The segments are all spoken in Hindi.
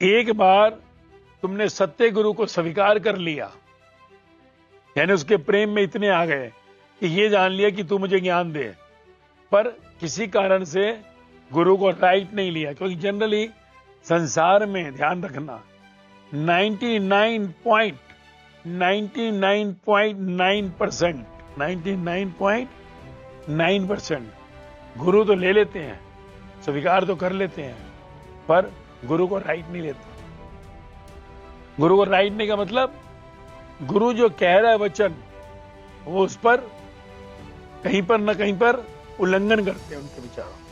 एक बार तुमने सत्य गुरु को स्वीकार कर लिया, यानी उसके प्रेम में इतने आ गए कि ये जान लिया कि तू मुझे ज्ञान दे, पर किसी कारण से गुरु को राइट नहीं लिया। क्योंकि जनरली संसार में ध्यान रखना 99.9% गुरु तो ले लेते हैं, स्वीकार तो कर लेते हैं, पर गुरु को राइट नहीं लेते। गुरु को राइट नहीं का मतलब गुरु जो कह रहा है वचन, वो उस पर कहीं पर न कहीं पर उल्लंघन करते हैं उनके विचारों।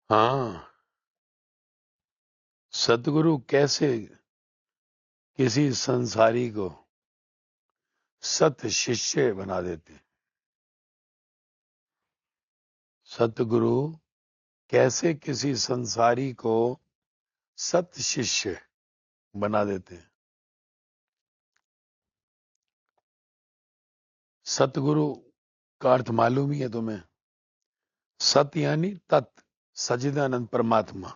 हाँ, सतगुरु कैसे किसी संसारी को सत शिष्य बना देते। सतगुरु कैसे किसी संसारी को सत शिष्य बना देते हैं। सतगुरु का अर्थ मालूम ही है तुम्हें। सत यानी तत्, सच्चिदानंद परमात्मा।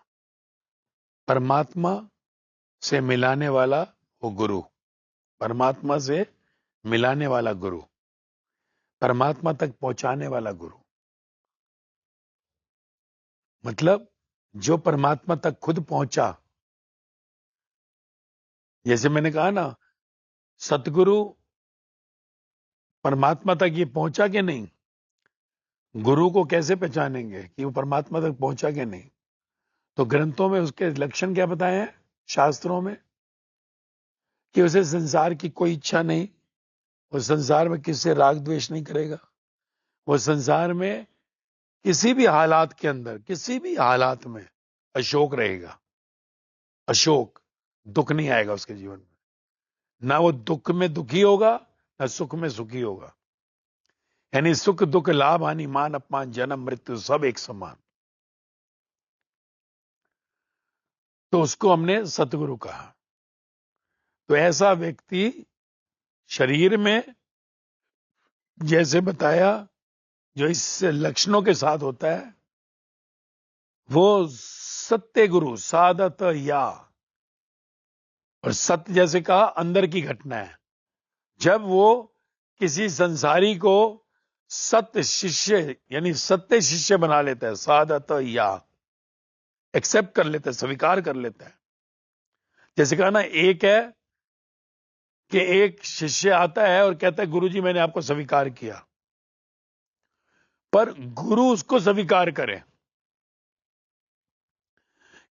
परमात्मा से मिलाने वाला वो गुरु, परमात्मा से मिलाने वाला गुरु, परमात्मा तक पहुंचाने वाला गुरु। मतलब जो परमात्मा तक खुद पहुंचा। जैसे मैंने कहा ना, सतगुरु परमात्मा तक ये पहुंचा कि नहीं, गुरु को कैसे पहचानेंगे कि वो परमात्मा तक पहुंचा कि नहीं? तो ग्रंथों में उसके लक्षण क्या बताए हैं, शास्त्रों में, कि उसे संसार की कोई इच्छा नहीं, वो संसार में किससे राग द्वेष नहीं करेगा, वो संसार में किसी भी हालात के अंदर, किसी भी हालात में अशोक रहेगा। अशोक, दुख नहीं आएगा उसके जीवन में। ना वो दुख में दुखी होगा, ना सुख में सुखी होगा। यानी सुख दुख लाभ हानि मान अपमान जन्म मृत्यु सब एक समान। तो उसको हमने सतगुरु कहा। तो ऐसा व्यक्ति शरीर में जैसे बताया, जो इस लक्षणों के साथ होता है, वो सत्य गुरु सादत या, और सत्य जैसे कहा अंदर की घटना है। जब वो किसी संसारी को सत्य शिष्य यानी सत्य शिष्य बना लेता है, सादत या एक्सेप्ट कर लेता है, स्वीकार कर लेता है। जैसे कहा ना, एक है कि एक शिष्य आता है और कहता है गुरुजी मैंने आपको स्वीकार किया, पर गुरु उसको स्वीकार करे।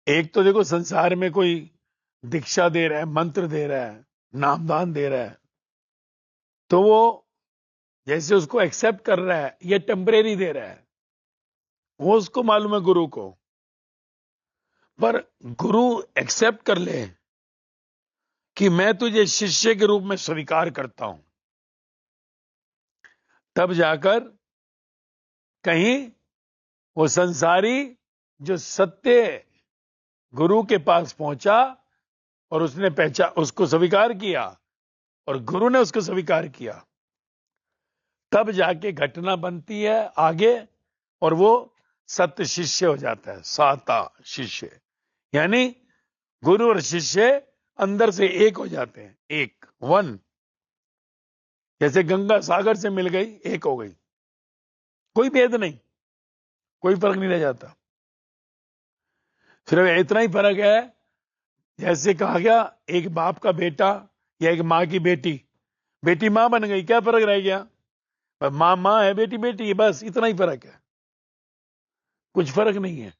एक तो देखो संसार में कोई दीक्षा दे रहा है, मंत्र दे रहा है, नामदान दे रहा है, तो वो जैसे उसको एक्सेप्ट कर रहा है, ये टेम्परेरी दे रहा है, वो उसको मालूम है गुरु को। पर गुरु एक्सेप्ट कर ले कि मैं तुझे शिष्य के रूप में स्वीकार करता हूं, तब जाकर कहीं वो संसारी जो सत्य गुरु के पास पहुंचा और उसने उसको स्वीकार किया और गुरु ने उसको स्वीकार किया, तब जाके घटना बनती है आगे और वो सत्य शिष्य हो जाता है, साता शिष्य। यानी गुरु और शिष्य अंदर से एक हो जाते हैं, एक वन। जैसे गंगा सागर से मिल गई, एक हो गई, कोई भेद नहीं, कोई फर्क नहीं रह जाता। सिर्फ इतना ही फर्क है, जैसे कहा गया एक बाप का बेटा या एक मां की बेटी, बेटी मां बन गई, क्या फर्क रह गया? मां मां है, बेटी बेटी है, बस इतना ही फर्क है, कुछ फर्क नहीं है।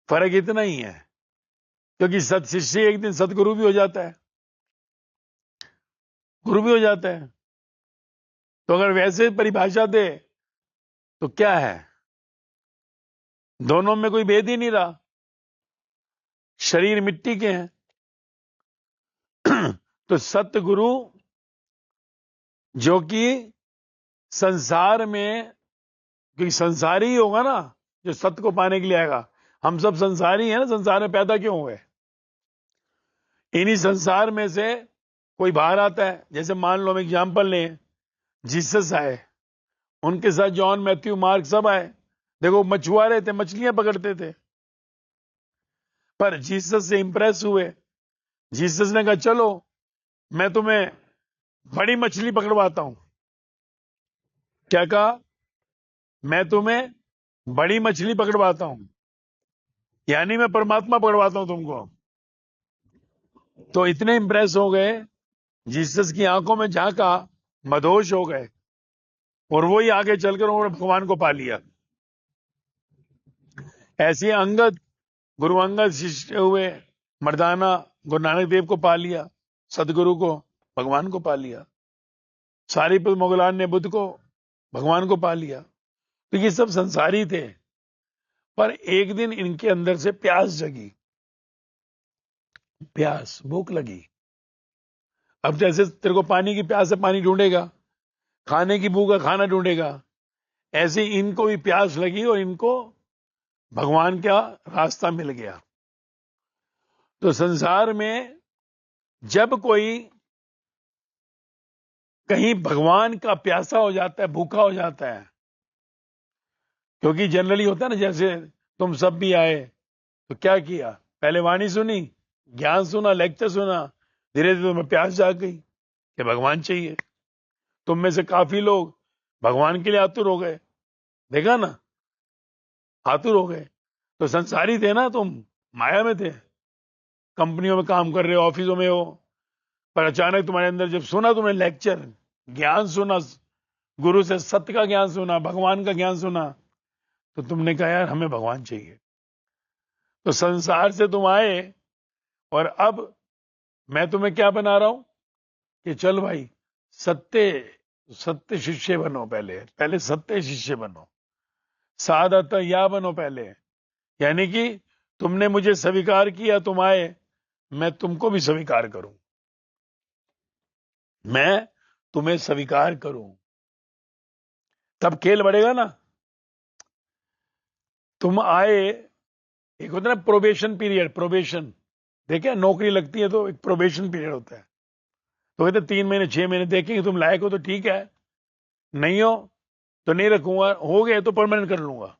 फर्क इतना ही है क्योंकि सत शिष्य एक दिन सतगुरु भी हो जाता है, गुरु भी हो जाता है। तो अगर वैसे परिभाषा दे तो क्या है, दोनों में कोई भेद ही नहीं रहा, शरीर मिट्टी के हैं। तो सतगुरु जो कि संसार में क्योंकि संसारी ही होगा ना जो सत्य को पाने के लिए आएगा। हम सब संसारी हैं ना, संसार में पैदा क्यों हुए? इन्हीं संसार में से कोई बाहर आता है। जैसे मान लो हम एग्जाम्पल लें, जीसस आए, उनके साथ जॉन, मैथ्यू, मार्क सब आए। देखो मछुआरे थे, मछलियां पकड़ते थे, पर जीसस से इंप्रेस हुए। जीसस ने कहा चलो मैं तुम्हें बड़ी मछली पकड़वाता हूं। क्या कहा? मैं तुम्हें बड़ी मछली पकड़वाता हूं, यानी मैं परमात्मा पकड़वाता हूं तुमको। तो इतने इंप्रेस हो गए, जीसस की आंखों में झांका, मदहोश हो गए, और वो ही आगे चलकर उन्होंने भगवान को पा लिया। ऐसे अंगद, गुरु अंगद शिष्य हुए, मर्दाना गुरु नानक देव को पा लिया, सदगुरु को, भगवान को पा लिया। सारीपुत्र मोगलान ने बुद्ध को, भगवान को पा लिया। तो ये सब संसारी थे, पर एक दिन इनके अंदर से प्यास जगी, प्यास, भूख लगी। अब जैसे तेरे को पानी की प्यास है, पानी ढूंढेगा, खाने की भूख है, खाना ढूंढेगा, ऐसे इनको भी प्यास लगी और इनको भगवान का रास्ता मिल गया। तो संसार में जब कोई कहीं भगवान का प्यासा हो जाता है, भूखा हो जाता है, क्योंकि जनरली होता है ना, जैसे तुम सब भी आए तो क्या किया? पहले वाणी सुनी, ज्ञान सुना, लेक्चर सुना, धीरे धीरे तुम्हें प्यास जाग गई कि भगवान चाहिए। तुम में से काफी लोग भगवान के लिए आतुर हो गए, देखा ना, आतुर हो गए। तो संसारी थे ना तुम, माया में थे, कंपनियों में काम कर रहे हो, ऑफिसों में हो, पर अचानक तुम्हारे अंदर जब सुना, तुमने लेक्चर, ज्ञान सुना, गुरु से सत्य का ज्ञान सुना, भगवान का ज्ञान सुना, तो तुमने कहा यार हमें भगवान चाहिए। तो संसार से तुम आए, और अब मैं तुम्हें क्या बना रहा हूं कि चल भाई सत्य, सत्य शिष्य बनो। पहले पहले सत्य शिष्य बनो, सादत या बनो पहले। यानी कि तुमने मुझे स्वीकार किया, तुम आए, मैं तुमको भी स्वीकार करूं, मैं तुम्हें स्वीकार करूं, तब खेल बढ़ेगा ना। तुम आए, एक होता है ना प्रोबेशन पीरियड, प्रोबेशन देखे, नौकरी लगती है तो एक प्रोबेशन पीरियड होता है। तो कहते 3 महीने 6 महीने देखेंगे, तुम लायक हो तो ठीक है, नहीं हो तो नहीं रखूंगा, हो गए तो परमानेंट कर लूंगा।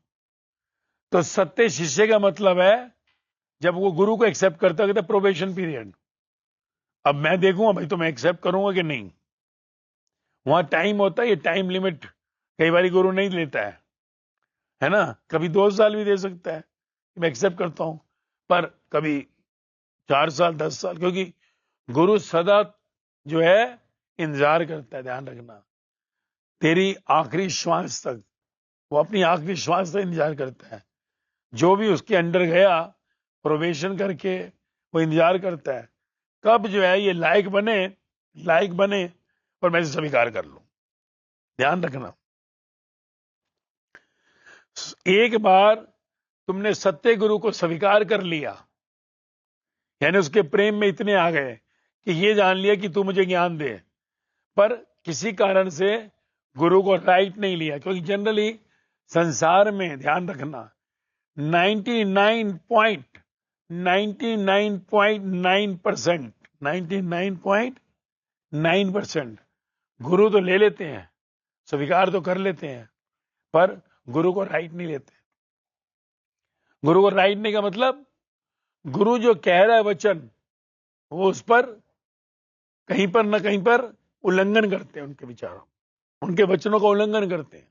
तो सत्य शिष्य का मतलब है जब वो गुरु को एक्सेप्ट करता है, कहते प्रोबेशन पीरियड। अब मैं देखूंगा भाई तो मैं एक्सेप्ट करूंगा कि नहीं। वहां टाइम होता है, ये टाइम लिमिट कई बार गुरु नहीं लेता है ना। कभी 2 साल भी दे सकता है कि मैं एक्सेप्ट करता हूं, पर कभी 4 साल, 10 साल, क्योंकि गुरु सदा जो है इंतजार करता है। ध्यान रखना, तेरी आखिरी श्वास तक, वो अपनी आखिरी श्वास तक इंतजार करता है। जो भी उसके अंडर गया प्रोबेशन करके, वो इंतजार करता है कब जो है ये लायक बने, लायक बने और मैं इसे स्वीकार कर लूं। ध्यान रखना, एक बार तुमने सत्य गुरु को स्वीकार कर लिया, यानी उसके प्रेम में इतने आ गए कि ये जान लिया कि तू मुझे ज्ञान दे, पर किसी कारण से गुरु को राइट नहीं लिया। क्योंकि जनरली संसार में, ध्यान रखना, 99.9% 99.9% गुरु तो ले लेते हैं, स्वीकार तो कर लेते हैं, पर गुरु को राइट नहीं लेते। गुरु को राइट नहीं का मतलब, गुरु जो कह रहा है वचन, वो उस पर कहीं पर ना कहीं पर उल्लंघन करते हैं, उनके विचारों, उनके वचनों का उल्लंघन करते हैं।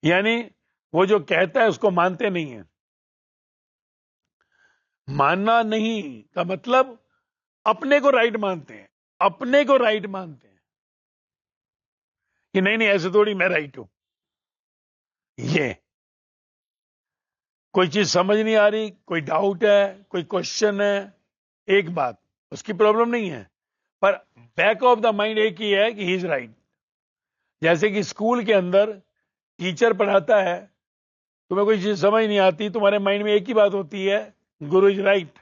यानी वो जो कहता है उसको मानते नहीं है। मानना नहीं का मतलब अपने को राइट मानते हैं, अपने को राइट मानते हैं कि नहीं नहीं ऐसे थोड़ी मैं राइट हूं। ये कोई चीज समझ नहीं आ रही, कोई डाउट है, कोई क्वेश्चन है, एक बात, उसकी प्रॉब्लम नहीं है, पर बैक ऑफ द माइंड एक ही है कि ही इज राइट। जैसे कि स्कूल के अंदर टीचर पढ़ाता है, तुम्हें कोई चीज समझ नहीं आती, तुम्हारे माइंड में एक ही बात होती है, गुरु इज राइट,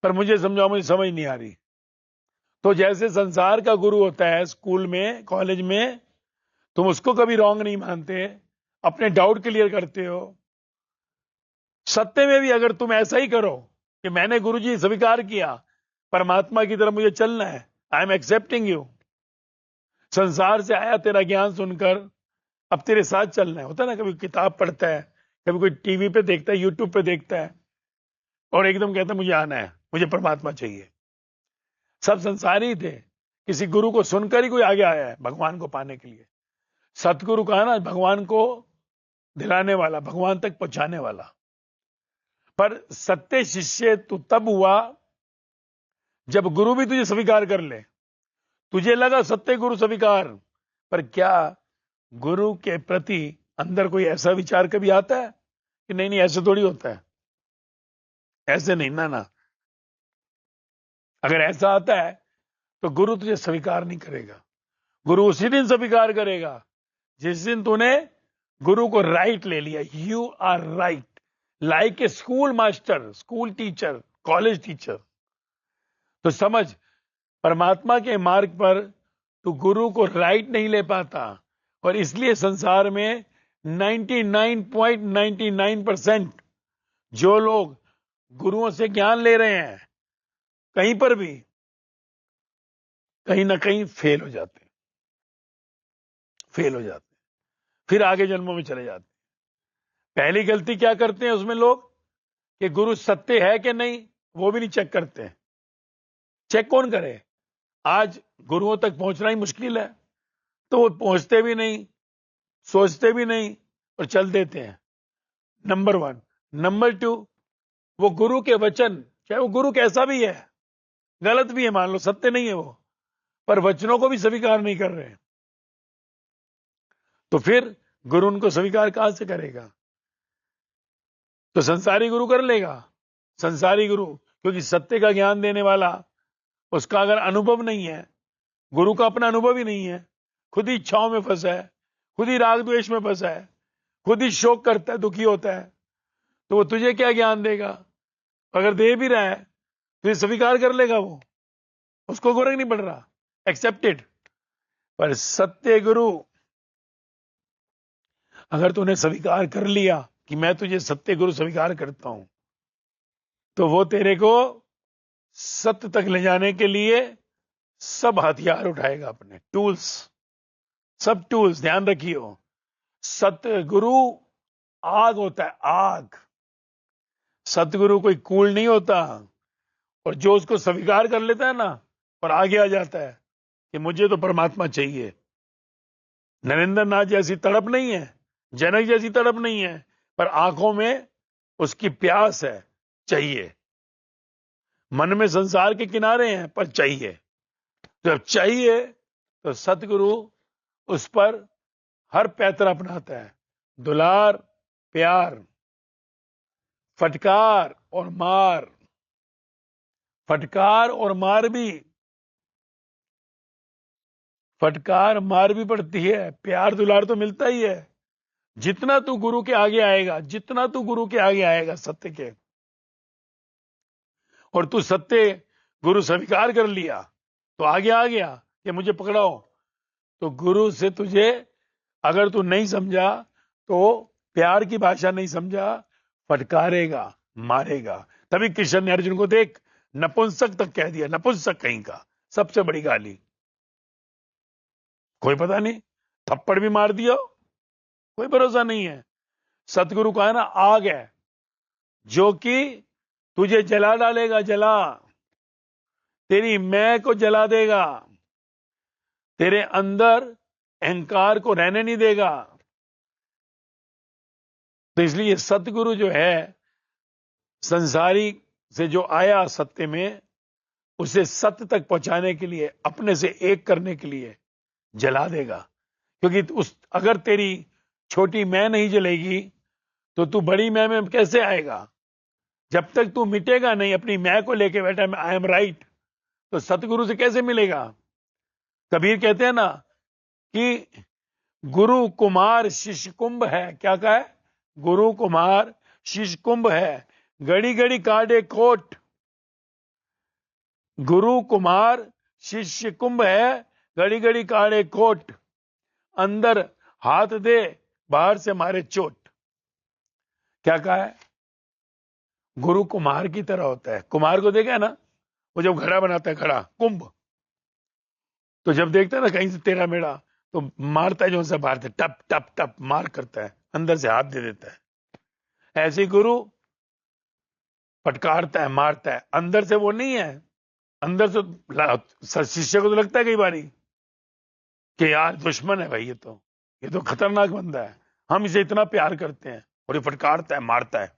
पर मुझे समझाओ, मुझे समझ नहीं आ रही। तो जैसे संसार का गुरु होता है स्कूल में, कॉलेज में, तुम उसको कभी रॉन्ग नहीं मानते, अपने डाउट क्लियर करते हो। सत्य में भी अगर तुम ऐसा ही करो कि मैंने गुरुजी स्वीकार किया, परमात्मा की तरफ मुझे चलना है, आई एम एक्सेप्टिंग यू, संसार से आया तेरा ज्ञान सुनकर अब तेरे साथ चलना है। होता है ना, कभी किताब पढ़ता है, कभी कोई टीवी पे देखता है, यूट्यूब पे देखता है, और एकदम कहता है मुझे आना है, मुझे परमात्मा चाहिए। सब संसारी थे, किसी गुरु को सुनकर ही कोई आगे आया है भगवान को पाने के लिए। सतगुरु कहा ना, भगवान को दिलाने वाला, भगवान तक पहुंचाने वाला। पर सत्य शिष्य तू तब हुआ जब गुरु भी तुझे स्वीकार कर ले। तुझे लगा सत्य गुरु स्वीकार, पर क्या गुरु के प्रति अंदर कोई ऐसा विचार कभी आता है कि नहीं नहीं ऐसे थोड़ी होता है, ऐसे नहीं ना ना। अगर ऐसा आता है तो गुरु तुझे स्वीकार नहीं करेगा। गुरु उसी दिन स्वीकार करेगा जिस दिन तूने गुरु को राइट ले लिया। You are right, like a school master, school teacher, college teacher. तो समझ, परमात्मा के मार्ग पर तू गुरु को राइट नहीं ले पाता, और इसलिए संसार में 99.99% जो लोग गुरुओं से ज्ञान ले रहे हैं, कहीं पर भी कहीं ना कहीं फेल हो जाते, फेल हो जाते, फिर आगे जन्मों में चले जाते। पहली गलती क्या करते हैं उसमें लोग, कि गुरु सत्य है कि नहीं वो भी नहीं चेक करते हैं। चेक कौन करे? आज गुरुओं तक पहुंचना ही मुश्किल है, तो वो पहुंचते भी नहीं, सोचते भी नहीं, और चल देते हैं। नंबर 1। नंबर 2, वो गुरु के वचन, चाहे वो गुरु कैसा भी है, गलत भी है मान लो, सत्य नहीं है वो, पर वचनों को भी स्वीकार नहीं कर रहे हैं, तो फिर गुरु उनको स्वीकार कहां से करेगा? तो संसारी गुरु कर लेगा। संसारी गुरु, क्योंकि सत्य का ज्ञान देने वाला, उसका अगर अनुभव नहीं है, गुरु का अपना अनुभव ही नहीं है, खुद ही इच्छाओं में फंसा है, खुद ही राग द्वेष में फंसा है, खुद ही शोक करता है, दुखी होता है, तो वो तुझे क्या ज्ञान देगा? अगर दे भी रहा है तुझे स्वीकार कर लेगा वो, उसको फर्क नहीं पड़ रहा, एक्सेप्टेड। पर सत्य गुरु अगर तूने स्वीकार कर लिया कि मैं तुझे सत्य गुरु स्वीकार करता हूं, तो वो तेरे को सत्य तक ले जाने के लिए सब हथियार उठाएगा, अपने टूल्स, सब टूल्स। ध्यान रखियो, सत्य गुरु आग होता है, आग। सतगुरु कोई कूल नहीं होता, और जो उसको स्वीकार कर लेता है ना और आगे आ जाता है कि मुझे तो परमात्मा चाहिए। नरेंद्र नाथ जैसी तड़प नहीं है, जनक जैसी तड़प नहीं है, पर आंखों में उसकी प्यास है, चाहिए। मन में संसार के किनारे हैं, पर चाहिए। जब चाहिए तो सतगुरु उस पर हर पैतरा अपनाता है, दुलार, प्यार, फटकार और मार। फटकार और मार भी, फटकार मार भी पड़ती है, प्यार दुलार तो मिलता ही है। जितना तू गुरु के आगे आएगा, जितना तू गुरु के आगे आएगा सत्य के, और तू सत्य गुरु स्वीकार कर लिया, तो आगे आ गया कि मुझे पकड़ाओ, तो गुरु से तुझे अगर तू नहीं समझा, तो प्यार की भाषा नहीं समझा, फटकारेगा, मारेगा। तभी कृष्ण ने अर्जुन को देख नपुंसक तक कह दिया, नपुंसक कहीं का, सबसे बड़ी गाली। कोई पता नहीं, थप्पड़ भी मार दिया, कोई भरोसा नहीं है। सतगुरु का है ना, आग है जो कि तुझे जला डालेगा, जला, तेरी मैं को जला देगा, तेरे अंदर अहंकार को रहने नहीं देगा। तो इसलिए सतगुरु जो है, संसारी से जो आया सत्य में, उसे सत्य तक पहुंचाने के लिए, अपने से एक करने के लिए जला देगा। क्योंकि उस अगर तेरी छोटी मैं नहीं जलेगी तो तू बड़ी मैं में कैसे आएगा? जब तक तू मिटेगा नहीं, अपनी मैं को लेके बैठा आई एम राइट, तो सतगुरु से कैसे मिलेगा? कबीर कहते हैं ना कि गुरु कुमार शिष्य कुंभ है। क्या कहा है? गुरु कुमार शिष्य कुंभ है, घड़ी घड़ी काटे कोट। गुरु कुमार शिष्य कुंभ है, घड़ी घड़ी काटे कोट। अंदर हाथ दे, बाहर से मारे चोट। क्या कहा है? गुरु कुम्हार की तरह होता है। कुम्हार को देखा है ना, वो जब घड़ा बनाता है, घड़ा कुंभ, तो जब देखता है ना कहीं से टेढ़ा मेढ़ा, तो मारता है जो से बाहर से, टप टप टप मार करता है, अंदर से हाथ दे देता है। ऐसे ही गुरु फटकारता है, मारता है, अंदर से वो नहीं है। अंदर से शिष्य को तो लगता है कई बारी कि यार दुश्मन है भाई, ये तो खतरनाक बंदा है, हम इसे इतना प्यार करते हैं, और ये फटकारता है, मारता है,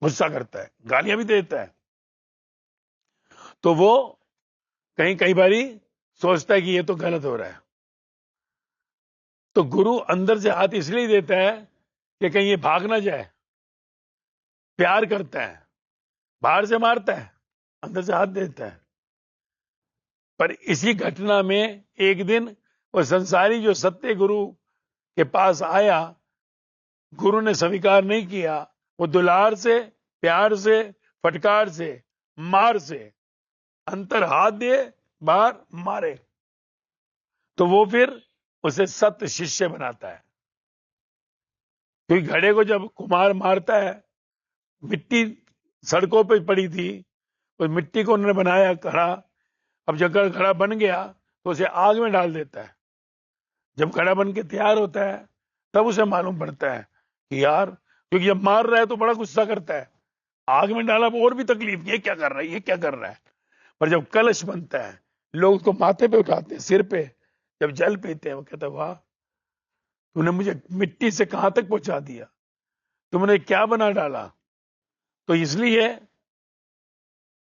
गुस्सा करता है, गालियां भी देता है। तो वो कहीं कई बारी सोचता है कि ये तो गलत हो रहा है। तो गुरु अंदर से हाथ इसलिए देता है कि कहीं ये भाग ना जाए। प्यार करता है, बाहर से मारता है, अंदर से हाथ देता है। पर इसी घटना में एक दिन वो संसारी जो सत्य गुरु के पास आया, गुरु ने स्वीकार नहीं किया। वो दुलार से, प्यार से, फटकार से, मार से, अंतर हाथ दे, बाहर मारे, तो वो फिर उसे सत्य शिष्य बनाता है। क्योंकि घड़े को जब कुम्हार मारता है, मिट्टी सड़कों पे पड़ी थी, उस मिट्टी को उन्होंने बनाया घड़ा। अब जब घड़ा बन गया तो उसे आग में डाल देता है। जब घड़ा बन के तैयार होता है, तब उसे मालूम पड़ता है कि यार, क्योंकि जब मार रहा है तो बड़ा गुस्सा करता है, आग में डाला और भी तकलीफ, ये क्या कर रहा है, ये क्या कर रहा है। पर जब कलश बनता है, लोग उसको माथे पे उठाते हैं, सिर पे, जब जल पीते हैं, वो कहते हैं वाह, तूने मुझे मिट्टी से कहां तक पहुंचा दिया, तुमने क्या बना डाला। तो इसलिए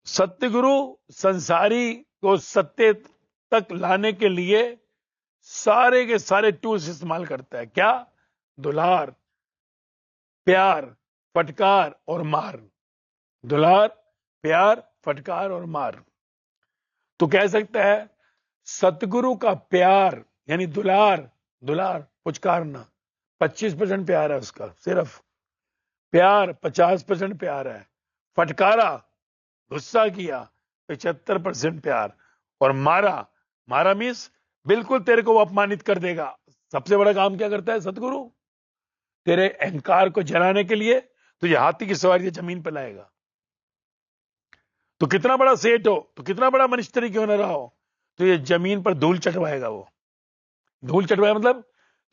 सत्यगुरु संसारी को सत्य तक लाने के लिए सारे के सारे टूल्स इस्तेमाल करता है। क्या? दुलार, प्यार, फटकार और मार। दुलार, प्यार, फटकार और मार। तो कह सकता है सतगुरु का प्यार यानी दुलार, दुलार पुचकारना 25% प्यार है उसका, सिर्फ प्यार 50% प्यार है। फटकारा, गुस्सा किया, 75% प्यार। और मारा, मारा मीन्स बिल्कुल तेरे को वो अपमानित कर देगा। सबसे बड़ा काम क्या करता है सतगुरु? तेरे अहंकार को जलाने के लिए तुझे हाथी की सवारी से जमीन पर लाएगा। तो कितना बड़ा सेठ हो, तो कितना बड़ा मनिस्टरी क्यों ना रहा हो, तो ये जमीन पर धूल चटवाएगा। वो धूल चटवाएगा मतलब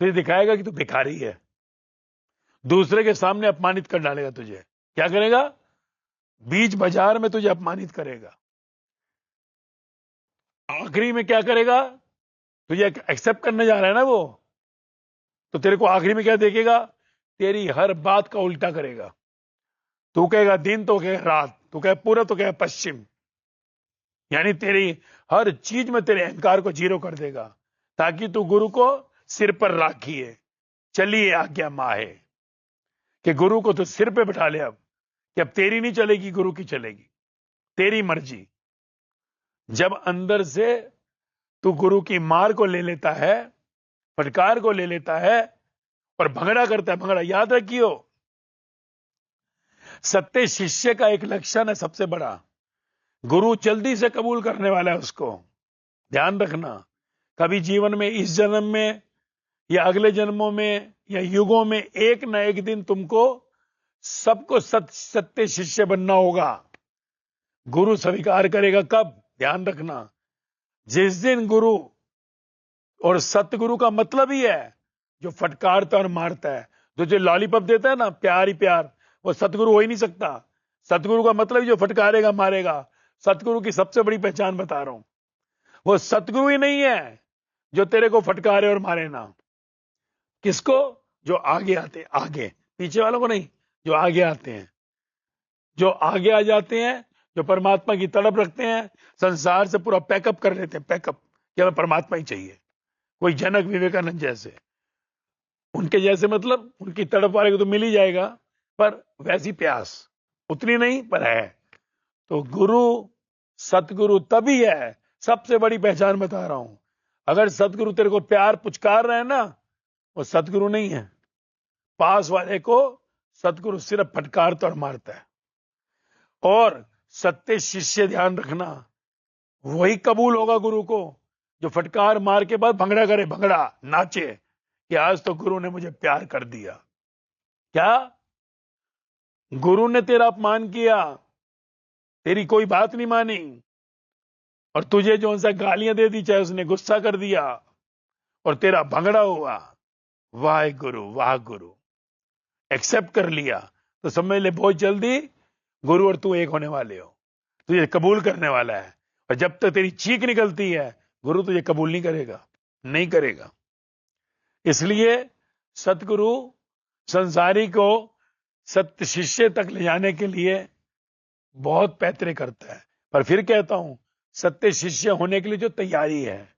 तुझे दिखाएगा कि तू भिखारी है, दूसरे के सामने अपमानित कर डालेगा तुझे। क्या करेगा? बीच बाजार में तुझे अपमानित करेगा। आखिरी में क्या करेगा? तुझे एक्सेप्ट करने जा रहा है ना वो, तो तेरे को आखिरी में क्या देखेगा? तेरी हर बात का उल्टा करेगा। तू कहेगा दिन तो कहेगा रात, तू कहे पूरा तो कहेगा पश्चिम। यानी तेरी हर चीज में तेरे अहंकार को जीरो कर देगा, ताकि तू गुरु को सिर पर राखिए, चलिए आज्ञा माहे। कि गुरु को तो सिर पे बैठा ले अब, कि अब तेरी नहीं चलेगी, गुरु की चलेगी, तेरी मर्जी। जब अंदर से तू गुरु की मार को ले लेता है, फटकार को ले लेता है और भंगड़ा करता है, भंगड़ा याद रखियो, सत्य शिष्य का एक लक्षण है सबसे बड़ा, गुरु जल्दी से कबूल करने वाला है उसको। ध्यान रखना, कभी जीवन में, इस जन्म में या अगले जन्मों में या युगों में, एक ना एक दिन तुमको सबको सत्य शिष्य बनना होगा। गुरु स्वीकार करेगा कब? ध्यान रखना, जिस दिन गुरु, और सतगुरु का मतलब ही है जो फटकारता और मारता है। तो जो लॉलीपॉप देता है ना, प्यार ही प्यार, वो सतगुरु हो ही नहीं सकता। सतगुरु का मतलब ही जो फटकारेगा, मारेगा। सतगुरु की सबसे बड़ी पहचान बता रहा हूं, वो सतगुरु ही नहीं है जो तेरे को फटकारे और मारे ना। किसको? जो आगे आते, आगे, पीछे वालों को नहीं, जो आगे आते हैं, जो आगे आ जाते हैं, जो परमात्मा की तड़प रखते हैं, संसार से पूरा पैकअप कर लेते हैं, पैकअप कि हमें परमात्मा ही चाहिए। कोई जनक विवेकानंद जैसे, उनके जैसे मतलब उनकी तड़प वाले को तो मिल ही जाएगा, पर वैसी प्यास उतनी नहीं, पर है। तो गुरु, सतगुरु तभी है, सबसे बड़ी पहचान बता रहा हूं। अगर सतगुरु तेरे को प्यार पुचकार रहे हैं ना, वो सतगुरु नहीं है। पास वाले को सतगुरु सिर्फ फटकारता और मारता है। और सत्य शिष्य, ध्यान रखना, वही कबूल होगा गुरु को जो फटकार मार के बाद भंगड़ा करे, भंगड़ा नाचे कि आज तो गुरु ने मुझे प्यार कर दिया। क्या गुरु ने तेरा अपमान किया, तेरी कोई बात नहीं मानी, और तुझे जो सा गालियां दे दी, चाहे उसने गुस्सा कर दिया और तेरा भंगड़ा हुआ, वाह गुरु वाह गुरु, एक्सेप्ट कर लिया, तो समझ ले बहुत जल्दी गुरु और तू एक होने वाले हो, तुझे कबूल करने वाला है। और जब तक तेरी चीख निकलती है, गुरु तुझे कबूल नहीं करेगा, नहीं करेगा। इसलिए सतगुरु संसारी को सत्य शिष्य तक ले जाने के लिए बहुत पैतरे करता है। पर फिर कहता हूं, सत्य शिष्य होने के लिए जो तैयारी है,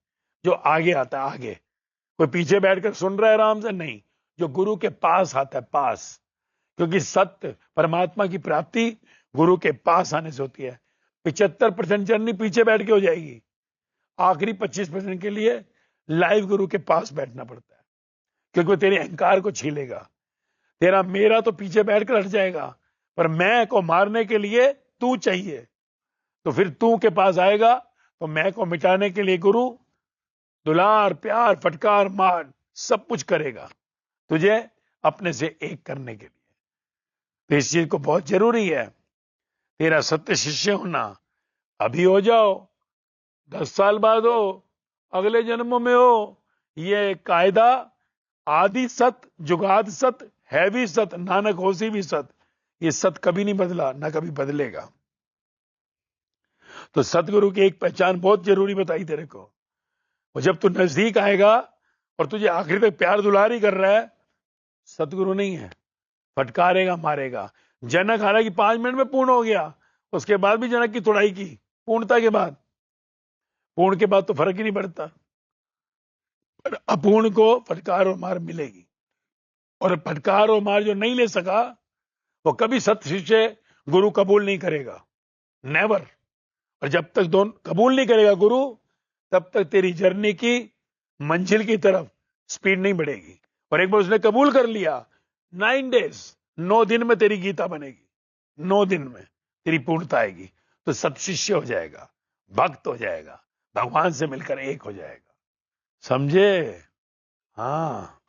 जो आगे आता है, आगे कोई पीछे बैठकर सुन रहा है आराम से, नहीं, जो गुरु के पास आता है, पास, क्योंकि सत्य परमात्मा की प्राप्ति गुरु के पास आने से होती है। 75% जर्नी पीछे बैठ के हो जाएगी, आखिरी 25% के लिए लाइव गुरु के पास बैठना पड़ता है, क्योंकि वो तेरे अहंकार को छीलेगा। तेरा मेरा तो पीछे बैठकर हट जाएगा, पर मैं को मारने के लिए तू चाहिए, तो फिर तू के पास आएगा, तो मैं को मिटाने के लिए गुरु दुलार प्यार फटकार मार सब कुछ करेगा तुझे अपने से एक करने के लिए। तो इस चीज को बहुत जरूरी है, तेरा सत्य शिष्य होना। अभी हो जाओ, 10 साल बाद हो, अगले जन्मों में हो, ये कायदा आदि सत जुगाद सत है भी सत, नानक होसी भी सत, ये सत कभी नहीं बदला, ना कभी बदलेगा। तो सतगुरु की एक पहचान बहुत जरूरी बताई तेरे को। और जब तू नजदीक आएगा और तुझे आखिर तक प्यार दुलार ही कर रहा है, सतगुरु नहीं है, फटकारेगा मारेगा। जनक हालांकि 5 मिनट में पूर्ण हो गया, उसके बाद भी जनक की थोड़ाई की, पूर्णता के बाद, पूर्ण के बाद तो फर्क ही नहीं पड़ता, पर अपूर्ण को फटकार और मार मिलेगी। और फटकार और मार जो नहीं ले सका, वो कभी सत्य शिष्य गुरु कबूल नहीं करेगा, नेवर। और जब तक दोनों कबूल नहीं करेगा गुरु, तब तक तेरी जर्नी की मंजिल की तरफ स्पीड नहीं बढ़ेगी। और एक बार उसने कबूल कर लिया, 9 डेज, 9 दिन में तेरी गीता बनेगी, 9 दिन में तेरी पूर्णता आएगी, तो सत्शिष्य हो जाएगा, भक्त हो जाएगा, भगवान से मिलकर एक हो जाएगा। समझे? हाँ।